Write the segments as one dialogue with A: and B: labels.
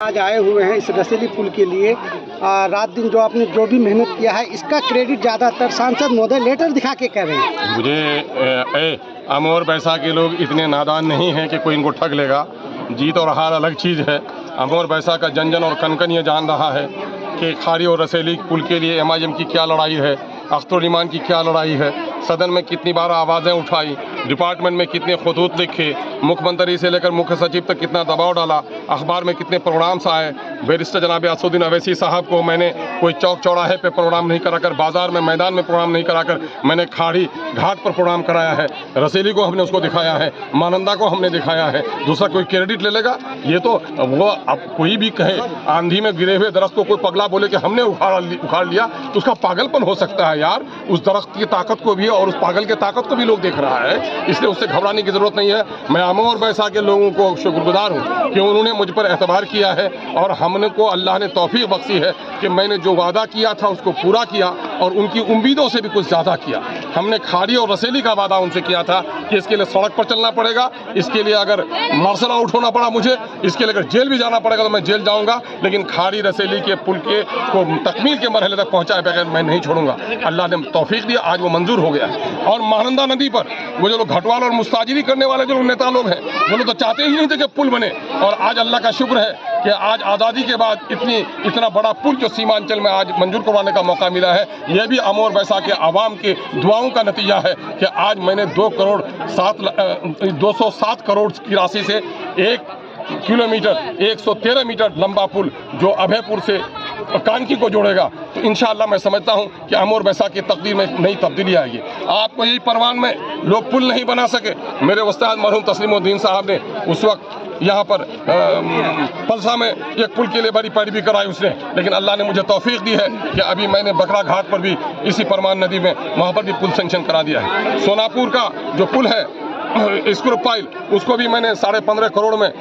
A: आज आए हुए हैं इस रसेली पुल के लिए। रात दिन जो आपने जो भी मेहनत किया है इसका क्रेडिट ज़्यादातर सांसद महोदय लेटर दिखा के कर रहे हैं।
B: मुझे अमोर बैसा के लोग इतने नादान नहीं हैं कि कोई इनको ठग लेगा। जीत और हार अलग चीज़ है। अमोर बैसा का जन जन और कन ये जान रहा है कि खाड़ी और रसेली पुल के लिए MIM की क्या लड़ाई है, अख्तर ईमान की क्या लड़ाई है, सदन में कितनी बार आवाज़ें उठाई, डिपार्टमेंट में कितने खतूत लिखे, मुख्यमंत्री से लेकर मुख्य सचिव तक कितना दबाव डाला, अखबार में कितने प्रोग्राम्स आए। बैरिस्टर जनाब असदुद्दीन अवैसी साहब को मैंने कोई चौक चौराहे पे प्रोग्राम नहीं कराकर, बाजार में मैदान में प्रोग्राम नहीं कराकर, मैंने खाड़ी घाट पर प्रोग्राम कराया है। रसेली को हमने उसको दिखाया है, महानंदा को हमने दिखाया है। दूसरा कोई क्रेडिट ले लेगा? ये तो वो अब कोई भी कहे, आंधी में गिरे हुए दरख्त को कोई पगला बोले कि हमने उखाड़ लिया, तो उसका पागलपन हो सकता है यार। उस दरख्त की ताकत को भी और उस पागल की ताकत को भी लोग देख रहा है, इसलिए उससे घबराने की जरूरत नहीं है। मैं अमोर बैसा के लोगों को शुक्रगुजार हूँ कि उन्होंने मुझ पर एतबार किया है और हमने को अल्लाह ने तौफीक बख्शी है कि मैंने जो वादा किया था उसको पूरा किया और उनकी उम्मीदों से भी कुछ ज़्यादा किया। हमने खाड़ी और रसेली का वादा उनसे किया था कि इसके लिए सड़क पर चलना पड़ेगा, इसके लिए अगर मार्शल आउट होना पड़ा मुझे, इसके लिए अगर जेल भी जाना पड़ेगा तो मैं जेल जाऊँगा, लेकिन खाड़ी रसेली के पुल के को तकमील के मरहले तक पहुँचाए बगैर मैं नहीं छोड़ूंगा। अल्लाह ने तौफीक दिया, आज वो मंजूर हो गया है। और महानंदा नदी पर वो जो लोग घटवाल और मुस्ताजिरी करने वाले जो नेता लोग हैं, वो लोग तो चाहते ही नहीं थे कि पुल बने, और आज अल्लाह का शुक्र है कि आज आज़ादी के बाद इतना बड़ा पुल जो सीमांचल में आज मंजूर करवाने का मौका मिला है। यह भी अमोर बैसा के आवाम के दुआओं का नतीजा है कि आज मैंने 207 करोड़ की राशि से 1 किलोमीटर 113 मीटर लंबा पुल जो अभयपुर से कानकी को जोड़ेगा, तो इंशाअल्लाह मैं समझता हूं कि अमोर बैसा की तकदीर में नई तब्दीली आएगी। आपको यही परवान में लोग पुल नहीं बना सके, मेरे उस्ताद मरहूम तस्लीमुद्दीन साहब ने उस वक्त यहाँ पर पलसा में एक पुल के लिए बड़ी पैरवी कराई उसने, लेकिन अल्लाह ने मुझे तौफीक दी है कि अभी मैंने बकरा घाट पर भी इसी परमान नदी में वहाँ पर भी पुल सेंक्शन करा दिया है। सोनापुर का जो पुल है स्क्रू पाइल, उसको भी मैंने 15.5 करोड़ में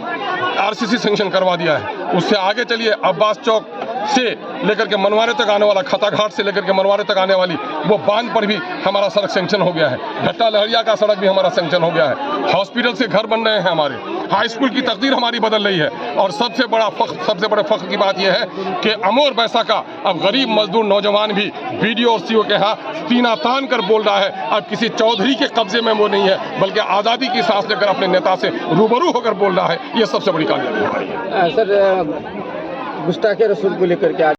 B: RCC सेंक्शन करवा दिया है। उससे आगे चलिए, अब्बास चौक से लेकर के मनवारे तक आने वाला, खता घाट से लेकर के मनवारे तक आने वाली वो बांध पर भी हमारा सड़क सेंक्शन हो गया है। घट्टा लहरिया का सड़क भी हमारा सेंक्शन हो गया है। हॉस्पिटल से घर बन रहे हैं हमारे, हाई स्कूल की तकदीर हमारी बदल रही है। और सबसे बड़े फख्र की बात यह है कि अमोर बैसा का अब गरीब मजदूर नौजवान भी BDO और CO के यहाँ सीना तान कर बोल रहा है। अब किसी चौधरी के कब्जे में वो नहीं है, बल्कि आज़ादी की सांस लेकर अपने नेता से रूबरू होकर बोल रहा है। ये सबसे बड़ी कामयाबी हमारी है।
A: सर, गुस्ताखे रसूल को लेकर के